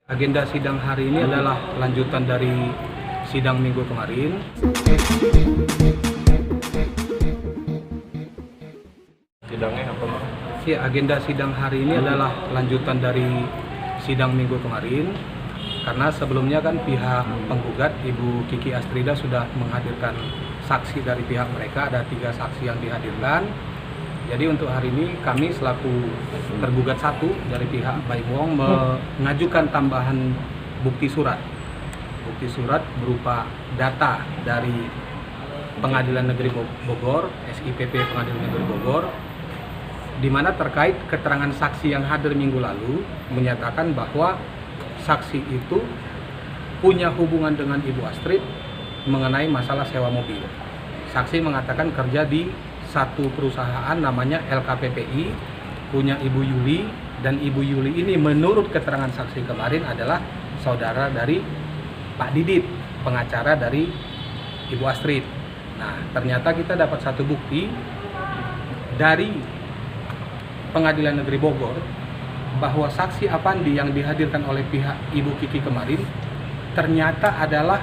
Agenda sidang hari ini adalah lanjutan dari sidang minggu kemarin. Sidangnya apa, Pak? Ya, agenda sidang hari ini adalah lanjutan dari sidang minggu kemarin. Karena sebelumnya kan pihak penggugat Ibu Kiki Astrida sudah menghadirkan saksi dari pihak mereka, ada 3 saksi yang dihadirkan. Jadi untuk hari ini kami selaku tergugat 1 dari pihak Baim Wong mengajukan tambahan bukti surat. Bukti surat berupa data dari Pengadilan Negeri Bogor, SIPP Pengadilan Negeri Bogor, di mana terkait keterangan saksi yang hadir minggu lalu menyatakan bahwa saksi itu punya hubungan dengan Ibu Astrid mengenai masalah sewa mobil. Saksi mengatakan kerja di satu perusahaan namanya LKPPI, punya Ibu Yuli, dan Ibu Yuli ini menurut keterangan saksi kemarin adalah saudara dari Pak Didit, pengacara dari Ibu Astrid. Nah, ternyata kita dapat satu bukti dari Pengadilan Negeri Bogor bahwa saksi Apandi yang dihadirkan oleh pihak Ibu Kiki kemarin ternyata adalah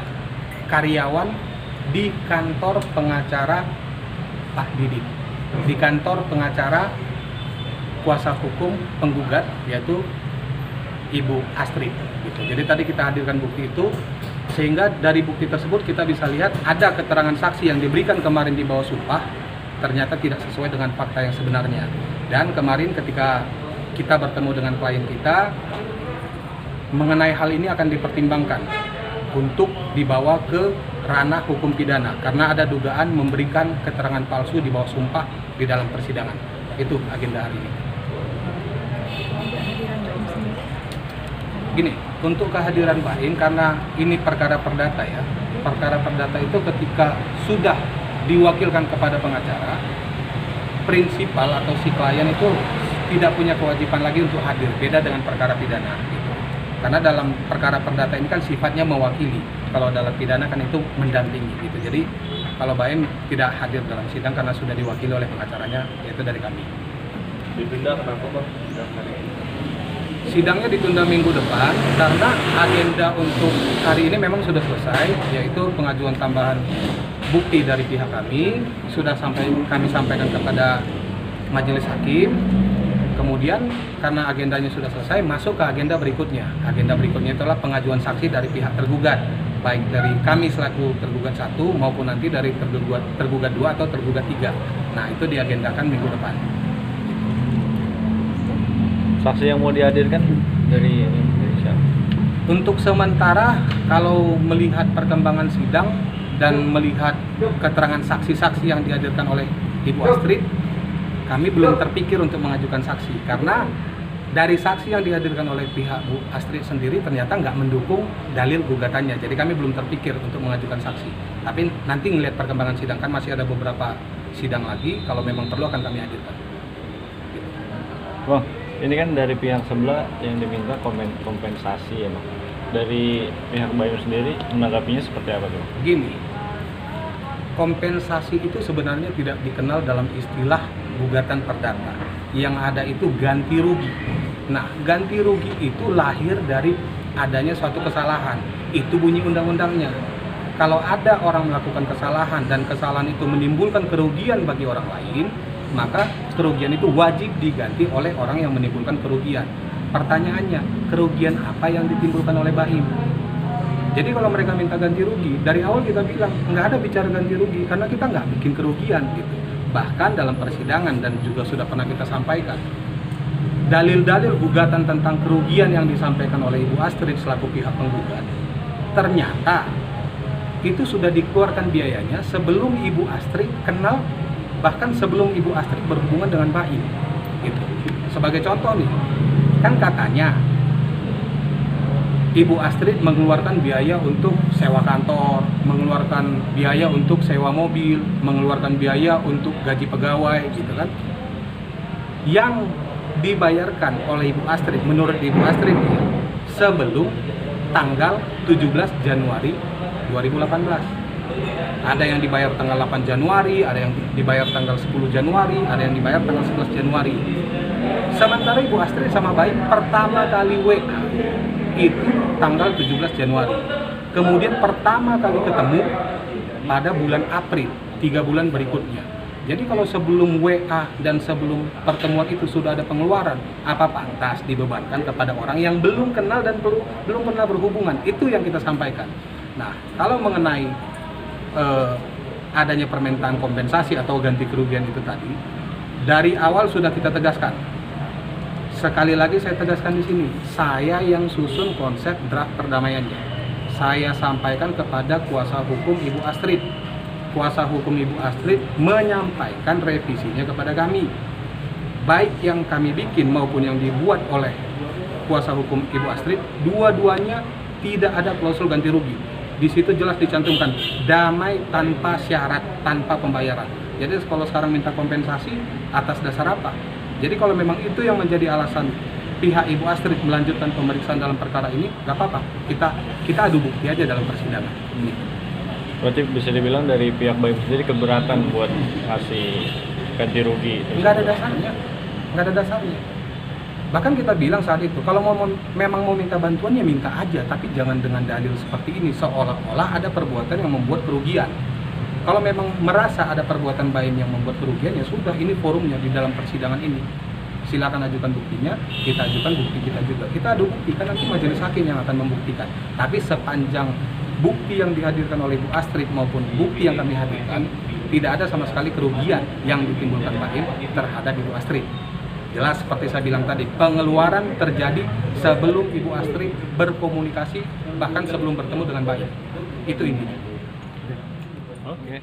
karyawan di kantor pengacara Pak Didit, di kantor pengacara kuasa hukum penggugat yaitu Ibu Astrid gitu. Jadi tadi kita hadirkan bukti itu, sehingga dari bukti tersebut kita bisa lihat ada keterangan saksi yang diberikan kemarin di bawah sumpah ternyata tidak sesuai dengan fakta yang sebenarnya. Dan kemarin ketika kita bertemu dengan klien kita mengenai hal ini akan dipertimbangkan untuk dibawa ke ranah hukum pidana karena ada dugaan memberikan keterangan palsu di bawah sumpah di dalam persidangan. Itu agenda hari ini. Gini, untuk kehadiran Baim karena ini perkara perdata ya. Perkara perdata itu ketika sudah diwakilkan kepada pengacara, prinsipal atau si klien itu tidak punya kewajiban lagi untuk hadir, beda dengan perkara pidana gitu. Karena dalam perkara perdata ini kan sifatnya mewakili, kalau dalam pidana kan itu mendampingi gitu. Jadi kalau Baim tidak hadir dalam sidang karena sudah diwakili oleh pengacaranya, yaitu dari kami. Ditunda kenapa, Pak? Sidangnya ditunda minggu depan karena agenda untuk hari ini memang sudah selesai, yaitu pengajuan tambahan bukti dari pihak kami sudah kami sampaikan kepada majelis hakim. Kemudian karena agendanya sudah selesai, masuk ke agenda berikutnya. Agenda berikutnya itulah pengajuan saksi dari pihak tergugat, baik dari kami selaku tergugat 1 maupun nanti dari tergugat 2 atau tergugat 3. Nah, itu diagendakan minggu depan. Saksi yang mau dihadirkan dari siapa? Untuk sementara kalau melihat perkembangan sidang dan melihat keterangan saksi-saksi yang dihadirkan oleh Ibu Astrid, kami belum terpikir untuk mengajukan saksi karena dari saksi yang dihadirkan oleh pihak Bu Astrid sendiri ternyata nggak mendukung dalil gugatannya. Jadi kami belum terpikir untuk mengajukan saksi. Tapi nanti ngelihat perkembangan sidang, kan masih ada beberapa sidang lagi, kalau memang perlu akan kami hadirkan. Bang, ini kan dari pihak sebelah yang diminta kompensasi ya, Bang. Dari pihak Baim sendiri menanggapinya seperti apa tuh? Gini, kompensasi itu sebenarnya tidak dikenal dalam istilah gugatan perdata. Yang ada itu ganti rugi. Nah, ganti rugi itu lahir dari adanya suatu kesalahan. Itu bunyi undang-undangnya. Kalau ada orang melakukan kesalahan dan kesalahan itu menimbulkan kerugian bagi orang lain, maka kerugian itu wajib diganti oleh orang yang menimbulkan kerugian. Pertanyaannya, kerugian apa yang ditimbulkan oleh Baim? Jadi kalau mereka minta ganti rugi, dari awal kita bilang nggak ada bicara ganti rugi karena kita nggak bikin kerugian gitu. Bahkan dalam persidangan dan juga sudah pernah kita sampaikan, dalil-dalil gugatan tentang kerugian yang disampaikan oleh Ibu Astrid selaku pihak penggugat, ternyata itu sudah dikeluarkan biayanya sebelum Ibu Astrid kenal, bahkan sebelum Ibu Astrid berhubungan dengan Baim. Gitu. Sebagai contoh nih, kan katanya Ibu Astrid mengeluarkan biaya untuk sewa kantor, mengeluarkan biaya untuk sewa mobil, mengeluarkan biaya untuk gaji pegawai, gitu kan. Yang dibayarkan oleh Ibu Astrid, menurut Ibu Astrid ya, sebelum tanggal 17 Januari 2018. Ada yang dibayar tanggal 8 Januari, ada yang dibayar tanggal 10 Januari, ada yang dibayar tanggal 11 Januari. Sementara Ibu Astrid sama Baim pertama kali WA itu tanggal 17 Januari. Kemudian pertama kali ketemu pada bulan April, 3 bulan berikutnya. Jadi kalau sebelum WA dan sebelum pertemuan itu sudah ada pengeluaran, apa pantas dibebankan kepada orang yang belum kenal dan belum pernah berhubungan? Itu yang kita sampaikan. Nah, kalau mengenai adanya permintaan kompensasi atau ganti kerugian itu tadi, dari awal sudah kita tegaskan. Sekali lagi saya tegaskan di sini, saya yang susun konsep draft perdamaiannya. Saya sampaikan kepada kuasa hukum Ibu Astrid. Kuasa hukum Ibu Astrid menyampaikan revisinya kepada kami. Baik yang kami bikin maupun yang dibuat oleh kuasa hukum Ibu Astrid, dua-duanya tidak ada klausul ganti rugi. Di situ jelas dicantumkan damai tanpa syarat, tanpa pembayaran. Jadi kalau sekarang minta kompensasi atas dasar apa? Jadi kalau memang itu yang menjadi alasan pihak Ibu Astrid melanjutkan pemeriksaan dalam perkara ini, nggak apa-apa. Kita adu bukti aja dalam persidangan. Berarti bisa dibilang dari pihak Bayum sendiri keberatan buat kasih ganti rugi. Nggak ada dasarnya. Bahkan kita bilang saat itu, kalau memang mau minta bantuan ya minta aja, tapi jangan dengan dalil seperti ini, seolah-olah ada perbuatan yang membuat kerugian. Kalau memang merasa ada perbuatan Bayum yang membuat kerugian, ya sudah, ini forumnya di dalam persidangan ini. Silakan ajukan buktinya, kita ajukan bukti kita juga. Kita adu bukti, kan nanti majelis hakim yang akan membuktikan. Tapi sepanjang bukti yang dihadirkan oleh Bu Astrid maupun bukti yang kami hadirkan, tidak ada sama sekali kerugian yang ditimbulkan Bayum terhadap Ibu Astrid. Jelas seperti saya bilang tadi, pengeluaran terjadi sebelum Ibu Astrid berkomunikasi, bahkan sebelum bertemu dengan Bayum. Itu intinya. Oke.